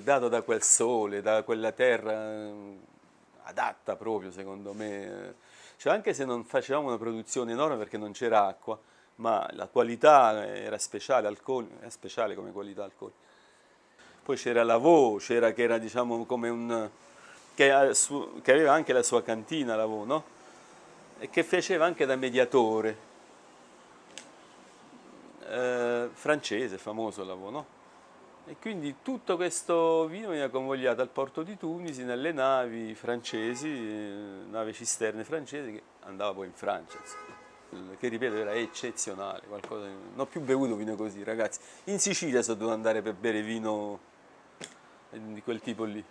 [SPEAKER 11] dato da quel sole, da quella terra adatta proprio, secondo me. Cioè, anche se non facevamo una produzione enorme perché non c'era acqua, ma la qualità era speciale, è speciale come qualità alcolica. Poi c'era l'Avò, che era diciamo come che aveva anche la sua cantina l'Avò, no? E che faceva anche da mediatore, francese, famoso l'Avò, no? E quindi tutto questo vino veniva convogliato al porto di Tunisi nelle navi francesi, navi cisterne francesi, che andava poi in Francia, insomma. Che ripeto era eccezionale, qualcosa non ho più bevuto vino così, ragazzi. In Sicilia sono dovuto andare per bere vino di quel tipo lì.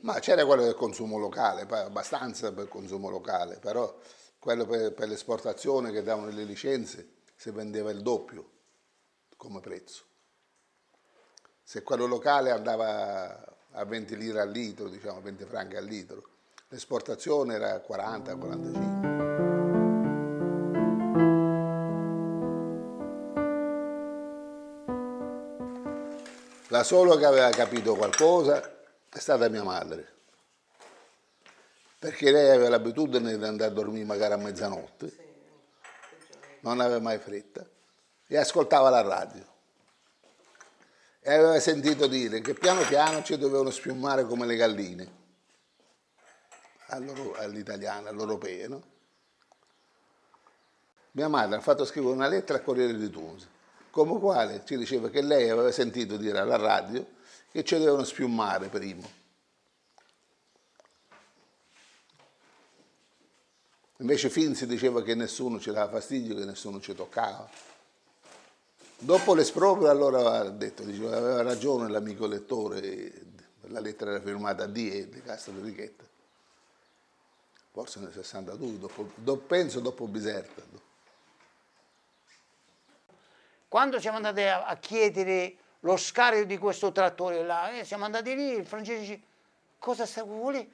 [SPEAKER 8] Ma c'era quello del consumo locale, abbastanza per il consumo locale, però quello per l'esportazione che davano le licenze si vendeva il doppio come prezzo. Se quello locale andava a 20 lire al litro, diciamo 20 franchi al litro, l'esportazione era 40-45. La sola che aveva capito qualcosa è stata mia madre, perché lei aveva l'abitudine di andare a dormire magari a mezzanotte, non aveva mai fretta, e ascoltava la radio. E aveva sentito dire che piano piano ci dovevano spiumare come le galline, all'italiana, all'europea, no? Mia madre ha fatto scrivere una lettera al Corriere di Tunisi, come quale ci diceva che lei aveva sentito dire alla radio che ci dovevano spiumare prima. Invece Finzi diceva che nessuno ci dava fastidio, che nessuno ci toccava. Dopo l'esproprio allora ha detto, diceva, aveva ragione l'amico lettore, la lettera era firmata D.E. di Castro di Richetta, forse nel 62, penso dopo Biserta.
[SPEAKER 5] Quando siamo andati a chiedere lo scarico di questo trattore là, siamo andati lì, il francese dice, cosa vuole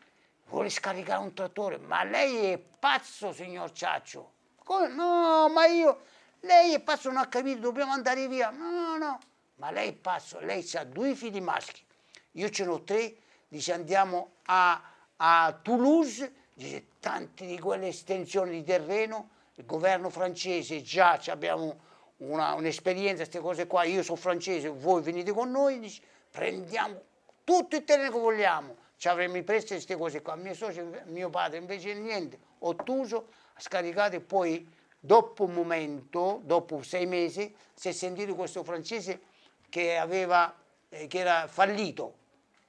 [SPEAKER 5] scaricare un trattore? Ma lei è pazzo, signor Ciaccio. No, ma lei è pazzo, non ha capito, dobbiamo andare via. No, ma lei è pazzo, lei ha 2 figli maschi, io ce ne ho 3, dice andiamo a Toulouse, dice tante di quelle estensioni di terreno, il governo francese già abbiamo un'esperienza, queste cose qua, io sono francese, voi venite con noi, dice, prendiamo tutto il terreno che vogliamo, ci avremmo preso queste cose qua. Mio padre invece niente, ottuso, ha scaricato e poi dopo un momento, dopo 6 mesi, si è sentito questo francese che era fallito,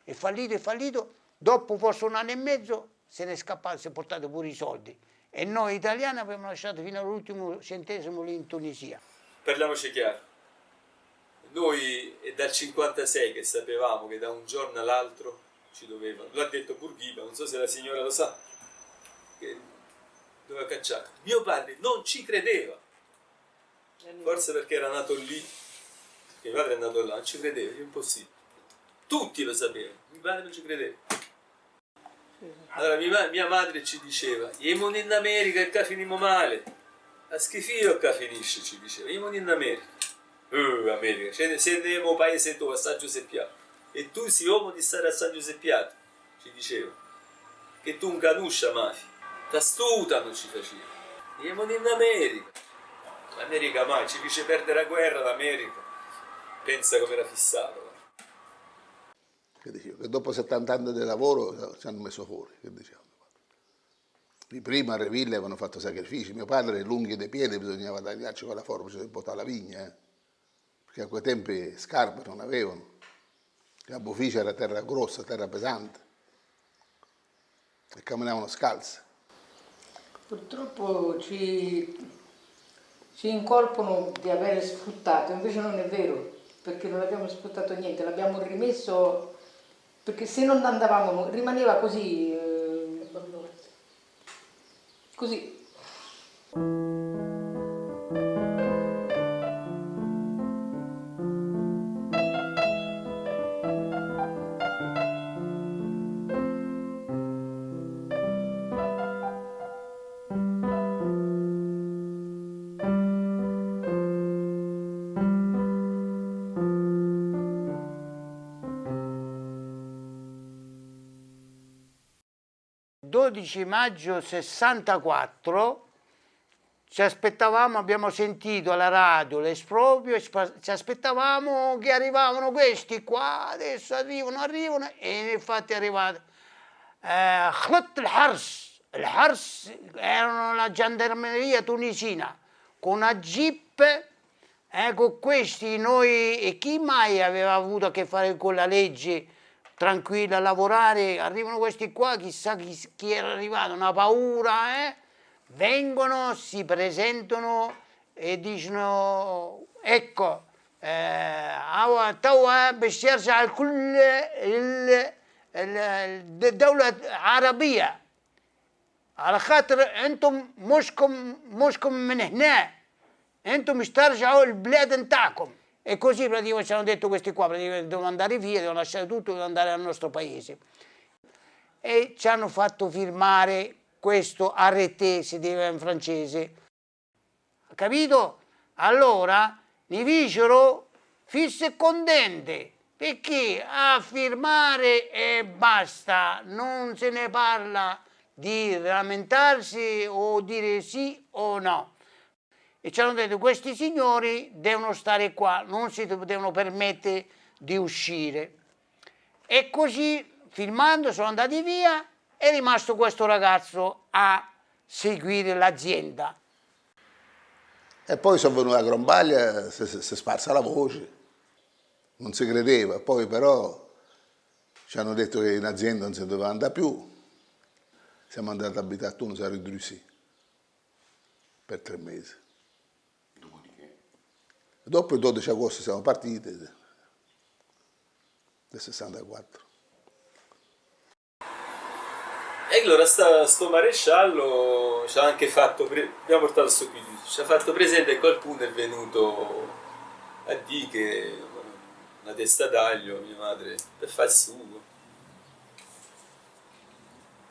[SPEAKER 5] è fallito, dopo forse 1 anno e mezzo se n'è scappato, si è portato pure i soldi e noi italiani abbiamo lasciato fino all'ultimo centesimo lì in Tunisia.
[SPEAKER 3] Parliamoci chiaro, noi è dal 56 che sapevamo che da un giorno all'altro ci dovevano, l'ha detto Bourguiba, non so se la signora lo sa, che doveva cacciare. Mio padre non ci credeva, forse perché era nato lì, perché mio padre è nato là, non ci credeva, è impossibile. Tutti lo sapevano, mio padre non ci credeva. Allora mia madre ci diceva, iamo in America e finimo male. A schifio che finisce, ci diceva, io in America. America, se andiamo a paese tuo, a San Giuseppiato, e tu sei uomo di stare a San Giuseppiato, ci diceva, che tu non conosci mafia. T'astutano ci faceva. Andiamo in America. L'America mai, ci fece perdere la guerra l'America. Pensa come era fissato.
[SPEAKER 8] Che dicevo, che dopo 70 anni di lavoro ci hanno messo fuori, che diciamo. Prima a Reville avevano fatto sacrifici, mio padre l'unghie dei piedi bisognava tagliarci con la forbice per portare la vigna, perché a quei tempi scarpe non avevano, la Boficia era terra grossa, terra pesante, e camminavano scalze.
[SPEAKER 10] Purtroppo ci incolpano di aver sfruttato, invece non è vero, perché non abbiamo sfruttato niente, l'abbiamo rimesso, perché se non andavamo, rimaneva così. Così.
[SPEAKER 5] Il 12 maggio 64 ci aspettavamo, abbiamo sentito alla radio l'esproprio, ci aspettavamo che arrivavano questi qua, adesso arrivano e infatti è arrivato Khlat al-Hars erano la gendarmeria tunisina con una jeep, con questi noi, e chi mai aveva avuto a che fare con la legge tranquilla a lavorare, arrivano questi qua, chissà chi era arrivato, una paura, vengono, si presentano e dicono ecco توا باش يرجع الكل الدولة العربية على خاطر انتم مشكم من هنا انتم مش ترجعوا البلاد نتاعكم. E così praticamente ci hanno detto questi qua, praticamente devono andare via, devono lasciare tutto, devono andare al nostro paese. E ci hanno fatto firmare questo arrêté, si diceva in francese. Capito? Allora, ne fecero fisse contente, perché a firmare e basta, non se ne parla di lamentarsi o dire sì o no. E ci hanno detto questi signori devono stare qua, non si devono permettere di uscire. E così, filmando, sono andati via, è rimasto questo ragazzo a seguire l'azienda.
[SPEAKER 8] E poi sono venuti a Grombaglia, si è sparsa la voce, non si credeva, poi però ci hanno detto che in azienda non si doveva andare più, siamo andati a abitare a Tunisi, a Ridrussi, per 3 mesi. Dopo il 12 agosto siamo partiti, del 64.
[SPEAKER 3] E allora sto maresciallo ci ha anche fatto, abbiamo portato sto qui, ci ha fatto presente che qualcuno è venuto a dire che una testa d'aglio, mia madre, per far sugo.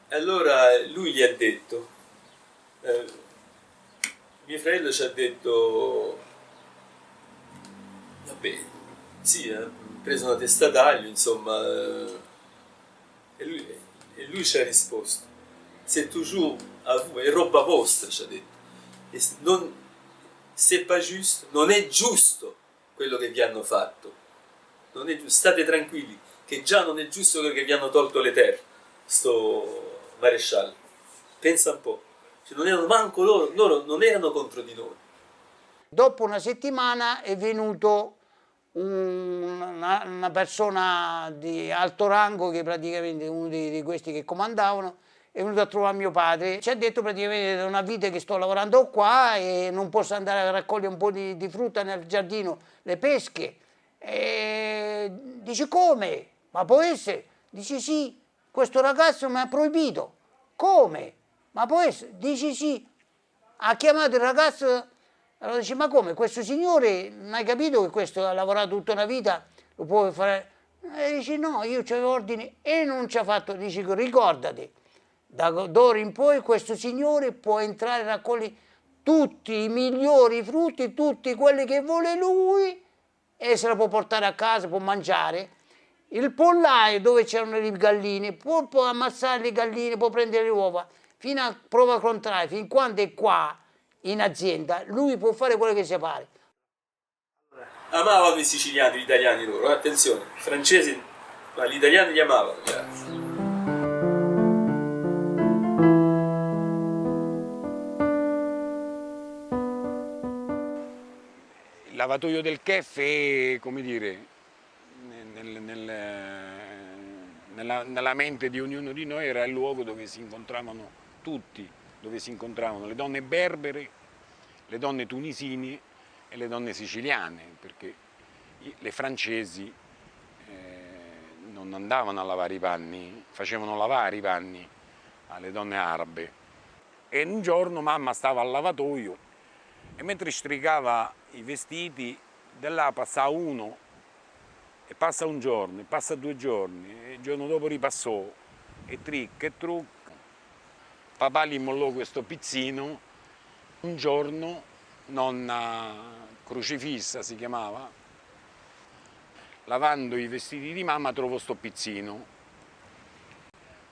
[SPEAKER 3] E allora lui gli ha detto, mio fratello ci ha detto, vabbè, sì, ha preso una testa d'aglio, insomma, e lui ci ha risposto, c'est toujours à vous, è roba vostra, ci ha detto, c'est pas juste, non è giusto quello che vi hanno fatto, non è giusto, state tranquilli, che già non è giusto quello che vi hanno tolto le terre, sto maresciallo, pensa un po', cioè, non erano manco loro non erano contro di noi.
[SPEAKER 5] Dopo una settimana è venuto una persona di alto rango, che praticamente uno di questi che comandavano, è venuto a trovare mio padre, ci ha detto praticamente è una vita che sto lavorando qua e non posso andare a raccogliere un po' di frutta nel giardino, le pesche. E dice come? Ma può essere? Dice sì, questo ragazzo mi ha proibito. Come? Ma può essere? Dice sì, ha chiamato il ragazzo. Allora dice, ma come, questo signore, non hai capito che questo ha lavorato tutta una vita, lo può fare? E dice, no, io c'avevo ordini e non ci ha fatto. Dice, ricordati, d'ora in poi questo signore può entrare a raccogliere tutti i migliori frutti, tutti quelli che vuole lui, e se la può portare a casa, può mangiare. Il pollaio dove c'erano le galline, può ammazzare le galline, può prendere le uova, fino a prova contraria, fin quando è qua in azienda, lui può fare quello che si pare.
[SPEAKER 3] Amavano i siciliani, gli italiani loro, attenzione, i francesi, ma gli italiani li amavano.
[SPEAKER 12] Il lavatoio del Chef è, come dire, nella mente di ognuno di noi era il luogo dove si incontravano tutti, dove si incontravano le donne berbere, le donne tunisine e le donne siciliane, perché le francesi non andavano a lavare i panni, facevano lavare i panni alle donne arabe. E un giorno mamma stava al lavatoio e mentre strigava i vestiti, da là passa uno, e passa un giorno, e passa 2 giorni, e il giorno dopo ripassò, e tric e truc. Papà gli mollò questo pizzino. Un giorno, nonna Crocifissa si chiamava, lavando i vestiti di mamma trovò sto pizzino.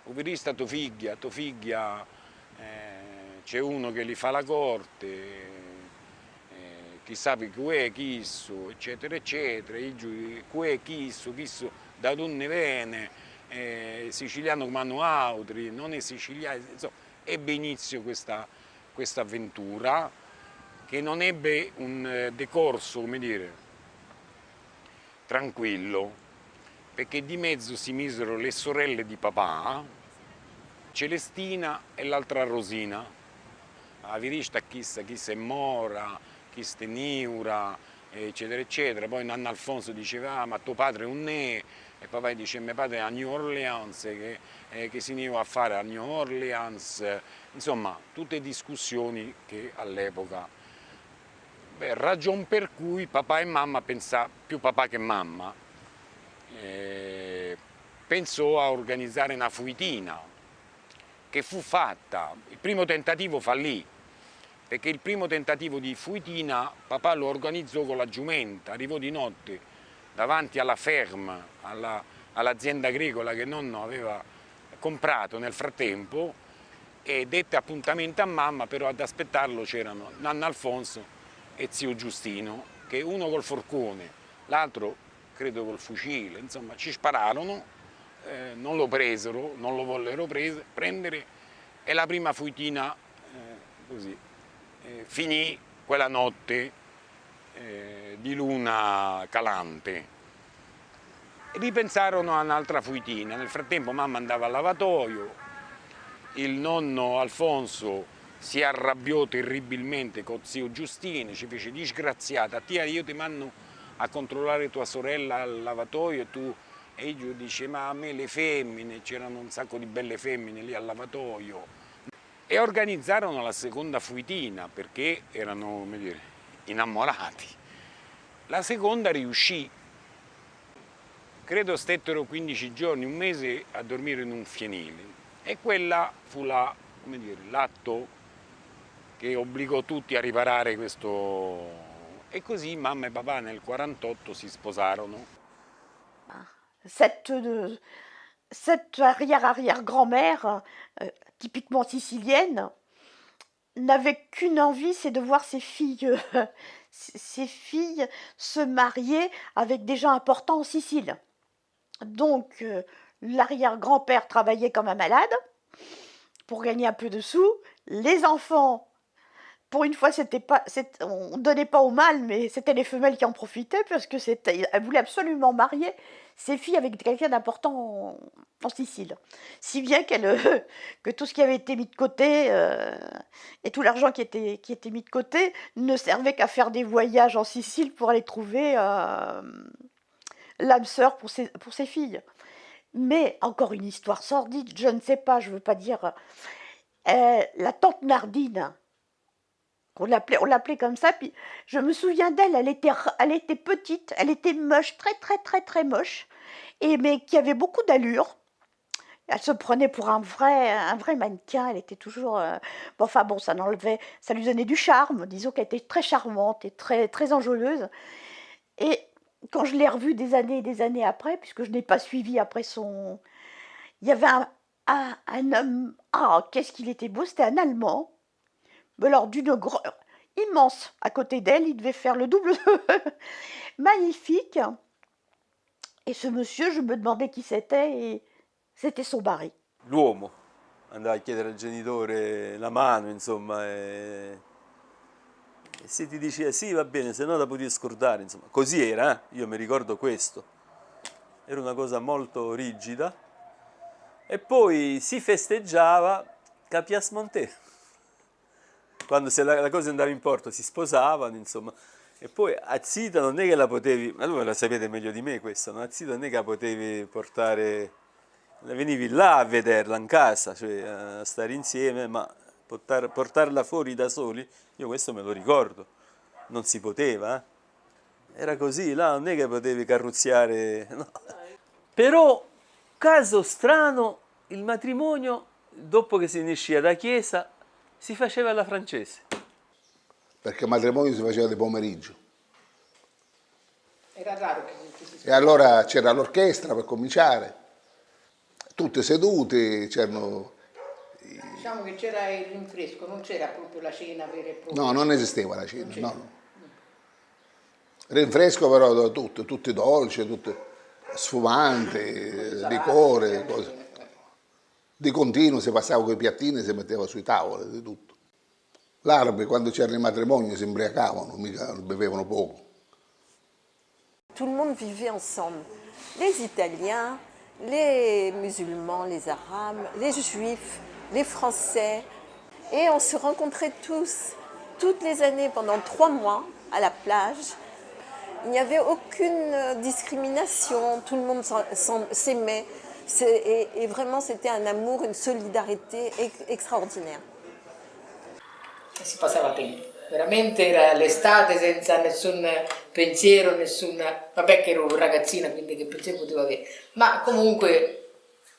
[SPEAKER 12] Ho visto tua figlia, c'è uno che gli fa la corte, chissà chi è, chisso, eccetera, eccetera, chisso, da donne vene, siciliano come hanno altri, non è siciliano, insomma, ebbe inizio questa avventura che non ebbe un decorso, come dire, tranquillo, perché di mezzo si misero le sorelle di papà, Celestina e l'altra Rosina, la virista chi è mora, chi è niura, eccetera, eccetera. Poi Nanna Alfonso diceva, ma tuo padre è un ne, e papà dice, mio padre è a New Orleans, che si ne va a fare a New Orleans, insomma, tutte discussioni che all'epoca, ragion per cui papà e mamma più papà che mamma, pensò a organizzare una fuitina, che fu fatta. Il primo tentativo fallì, perché il primo tentativo di fuitina papà lo organizzò con la giumenta, arrivò di notte davanti alla ferma, all'azienda agricola che nonno aveva comprato nel frattempo, e dette appuntamento a mamma, però ad aspettarlo c'erano Nanna Alfonso e zio Giustino, che uno col forcone, l'altro credo col fucile, insomma ci spararono, non lo presero, non lo vollero prendere, e la prima fuitina così finì quella notte di luna calante. Ripensarono a un'altra fuitina. Nel frattempo mamma andava al lavatoio, il nonno Alfonso si arrabbiò terribilmente con zio Giustino, ci fece disgraziata, tia io ti mando a controllare tua sorella al lavatoio e io dice ma a me le femmine, c'erano un sacco di belle femmine lì al lavatoio. E organizzarono la seconda fuitina perché erano, come dire, innamorati. La seconda riuscì. Credo stettero 15 giorni, un mese a dormire in un fienile. E quella fu l'atto che obbligò tutti a riparare questo. E così mamma e papà nel 48 si sposarono.
[SPEAKER 7] Cette arrière-arrière-grand-mère, typiquement sicilienne, n'avait qu'une envie, c'est de voir ses filles se marier avec des gens importants en Sicile. Donc, l'arrière-grand-père travaillait comme un malade pour gagner un peu de sous. Les enfants, pour une fois, on ne donnait pas au mâle, mais c'était les femelles qui en profitaient, parce que elles voulaient absolument marier ses filles avec quelqu'un d'important en Sicile. Si bien que tout ce qui avait été mis de côté, et tout l'argent qui était mis de côté, ne servait qu'à faire des voyages en Sicile pour aller trouver l'âme sœur pour ses filles. Mais, encore une histoire sordide, je ne sais pas, je ne veux pas dire... la tante Nardine, on l'appelait comme ça, puis je me souviens d'elle, elle était petite, elle était moche, très très très très moche, mais qui avait beaucoup d'allure. Elle se prenait pour un vrai mannequin, elle était toujours... ça lui donnait du charme, disons qu'elle était très charmante et très, très enjôleuse. Et quand je l'ai revue des années et des années après, puisque je n'ai pas suivi après son... Il y avait un homme, ah, qu'est-ce qu'il était beau, c'était un Allemand, mais alors immense, à côté d'elle, il devait faire le double, magnifique. Et ce monsieur, je me demandais chi c'était, et c'était son mari.
[SPEAKER 11] L'uomo andava a chiedere al genitore la mano, insomma, e se ti diceva sì va bene, se no la potevi scordare, insomma, così era, io mi ricordo questo, era una cosa molto rigida, e poi si festeggiava Capias Monte, quando se la cosa andava in porto si sposavano, insomma, e poi a Zita non è che la potevi, ma voi la sapete meglio di me questo, no? A Zita non è che la potevi portare, venivi là a vederla in casa, cioè a stare insieme, ma portarla fuori da soli, io questo me lo ricordo, non si poteva, era così, là non è che potevi carrozziare, no. Però, caso strano, il matrimonio, dopo che se ne usciva da chiesa, si faceva alla francese.
[SPEAKER 8] Perché il matrimonio si faceva di pomeriggio.
[SPEAKER 10] Era raro che si...
[SPEAKER 8] E allora c'era l'orchestra per cominciare, tutte sedute, c'erano...
[SPEAKER 10] Diciamo che c'era il rinfresco, non c'era proprio la cena vera e propria.
[SPEAKER 8] No, non esisteva la cena, no. Rinfresco però tutto, tutti dolci, tutte sfumanti, liquore, cose. Di continuo si passava con i piattini e si metteva sui tavoli, di tutto. L'arabe quando c'erano i matrimoni si imbriacavano, mica bevevano poco.
[SPEAKER 13] Tout le monde vivait ensemble. Les Italiens, les musulmans, les arabes, les juifs, les français. Et on se rencontrait tous, toutes les années, pendant 3 mois, à la plage. Il n'y avait aucune discrimination, tout le monde s'aimait. Et vraiment, c'était un amour, une solidarité extraordinaire.
[SPEAKER 10] Si passava tempo, veramente era l'estate senza nessun pensiero, vabbè che ero ragazzina quindi che pensiero potevo avere, ma comunque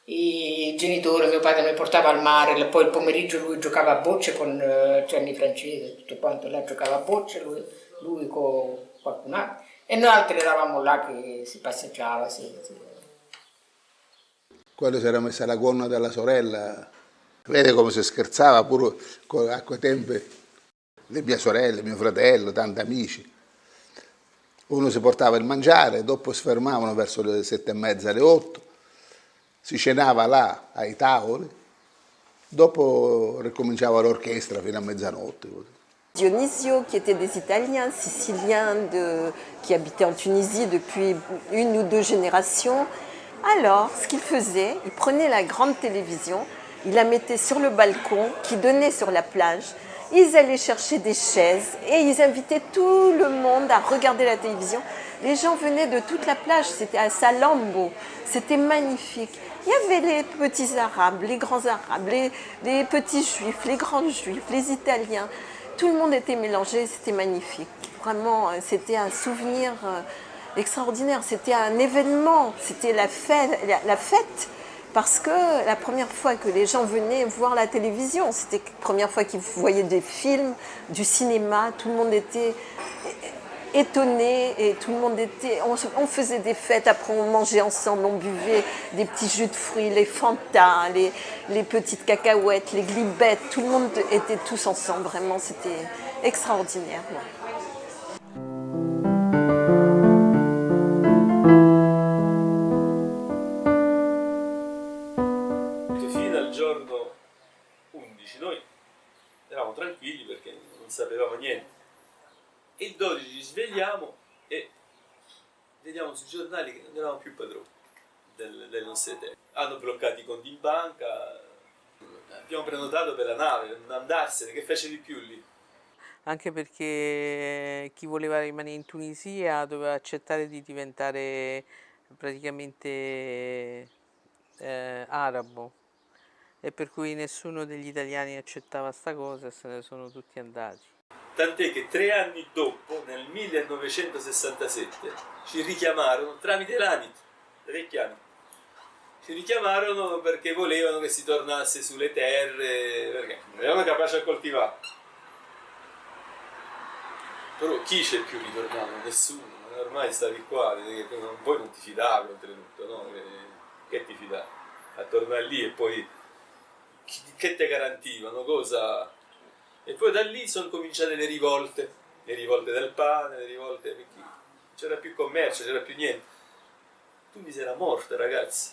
[SPEAKER 10] i genitori, mio padre mi portava al mare, poi il pomeriggio lui giocava a bocce con Gianni Francese, tutto quanto, là giocava a bocce, lui con qualcun altro, e noi altri eravamo là che si passeggiava,
[SPEAKER 8] Quando si era messa la gonna della sorella, vede come si scherzava pure a quei tempi, le mie sorelle, mio fratello, tanti amici. Uno si portava il mangiare, dopo si fermavano verso le 7:30, le 8, si cenava là ai tavoli, dopo ricominciava l'orchestra fino a mezzanotte.
[SPEAKER 13] Dionisio, qui étaient des Italiens, Siciliens, qui habitaient en Tunisie depuis 1 ou 2 générations. Alors, ce qu'il faisait, il prenait la grande télévision, il la mettait sur le balcon qui donnait sur la plage. Ils allaient chercher des chaises et ils invitaient tout le monde à regarder la télévision. Les gens venaient de toute la plage, c'était à Salambo, c'était magnifique. Il y avait les petits arabes, les grands arabes, les petits juifs, les grands juifs, les italiens. Tout le monde était mélangé, c'était magnifique. Vraiment, c'était un souvenir extraordinaire, c'était un événement, c'était la fête. Parce que la première fois que les gens venaient voir la télévision, c'était la première fois qu'ils voyaient des films, du cinéma, tout le monde était étonné et tout le monde était... On faisait des fêtes, après on mangeait ensemble, on buvait des petits jus de fruits, les Fanta, les petites cacahuètes, les glibettes, tout le monde était tous ensemble, vraiment c'était extraordinaire.
[SPEAKER 3] Noi eravamo tranquilli perché non sapevamo niente. E il 12 ci svegliamo e vediamo sui giornali che non eravamo più padroni delle nostre terre. Hanno bloccato i conti in banca, abbiamo prenotato per la nave, per non andarsene, che facevi più lì?
[SPEAKER 4] Anche perché chi voleva rimanere in Tunisia doveva accettare di diventare praticamente arabo. E per cui nessuno degli italiani accettava sta cosa e se ne sono tutti andati.
[SPEAKER 3] Tant'è che 3 anni dopo, nel 1967, ci richiamarono tramite l'ANIT, vecchiani. Ci richiamarono perché volevano che si tornasse sulle terre, perché non erano capaci a coltivare. Però chi c'è più ritornato? Nessuno, ormai stavi qua, poi non ti fidavi oltretutto, no? Che ti fidavi? a tornare lì e poi che te garantivano, cosa? E poi da lì sono cominciate le rivolte del pane, le rivolte perché non c'era più commercio, c'era più niente. Tunisi era morta, ragazzi,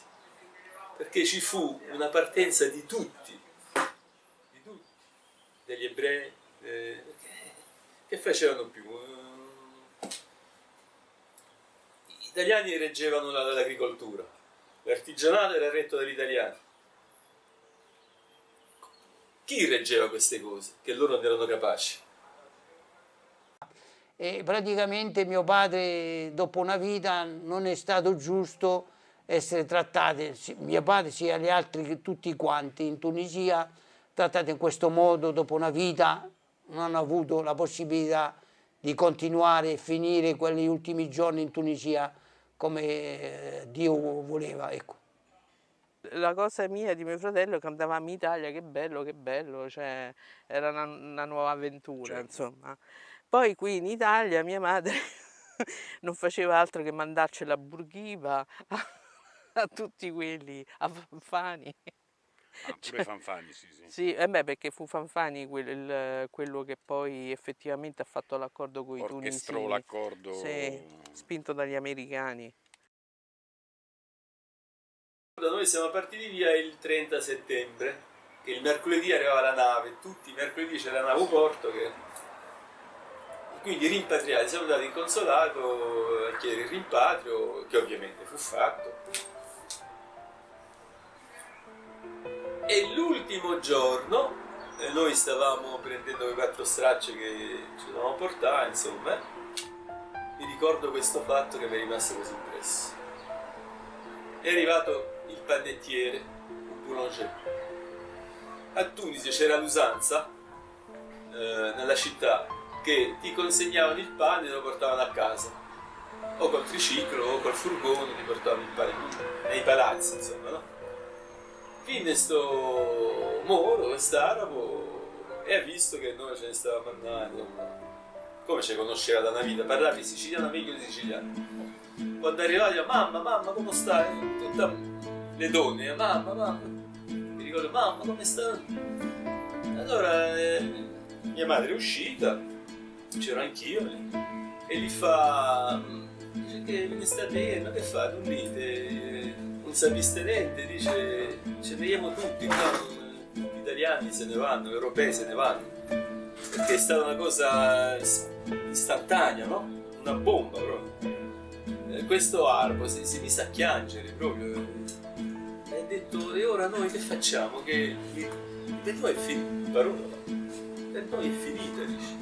[SPEAKER 3] perché ci fu una partenza di tutti, degli ebrei, che facevano più? Gli italiani reggevano l'agricoltura, l'artigianato era retto dagli italiani. Chi reggeva queste cose? Che loro non erano capaci.
[SPEAKER 5] E praticamente mio padre, dopo una vita, non è stato giusto essere trattati, mio padre sia gli altri, tutti quanti in Tunisia, trattati in questo modo, dopo una vita, non hanno avuto la possibilità di continuare e finire quegli ultimi giorni in Tunisia come Dio voleva, ecco.
[SPEAKER 4] La cosa mia di mio fratello è che andavamo in Italia, che bello, cioè era una nuova avventura, certo. Insomma. Poi qui in Italia mia madre non faceva altro che mandarci la Bourguiba a tutti quelli, a Fanfani.
[SPEAKER 12] Ah, pure Fanfani, sì.
[SPEAKER 4] Sì, perché fu Fanfani quello che poi effettivamente ha fatto l'accordo con i tunisini.
[SPEAKER 12] Orchestrò l'accordo.
[SPEAKER 4] Sì, spinto dagli americani.
[SPEAKER 3] Noi siamo partiti via il 30 settembre, che il mercoledì arrivava la nave, tutti i mercoledì c'era la nave Porto, quindi rimpatriati, siamo andati in consolato a chiedere il rimpatrio, che ovviamente fu fatto. E l'ultimo giorno noi stavamo prendendo le 4 stracce che ci dovevamo portare, insomma, mi ricordo questo fatto che mi è rimasto così impresso. È arrivato il panettiere, un boulanger. A Tunisi c'era l'usanza, nella città, che ti consegnavano il pane e lo portavano a casa, o col triciclo o col furgone ti portavano il pane nei palazzi, insomma, no? Quindi sto moro, quest'arabo, e ha visto che noi ce ne stavamo andando, come ci conosceva da una vita, parlava in siciliano meglio di siciliano. Quando è arrivato diceva mamma come stai? Tutte le donne, mamma, mi ricordo mamma come stai? Allora mia madre è uscita, c'ero anch'io, e gli fa che me ne sta bene, ma che fa? Non dite, non sapeste niente, dice ce ne andiamo tutti, gli italiani se ne vanno, gli europei se ne vanno, perché è stata una cosa istantanea, no? Una bomba proprio. Questo arabo si mise a piangere proprio e ha detto e ora noi che facciamo? Che per noi è finita, parola, per noi è finita, dice.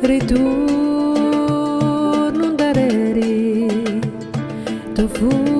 [SPEAKER 2] Ritorno da reri, tu fu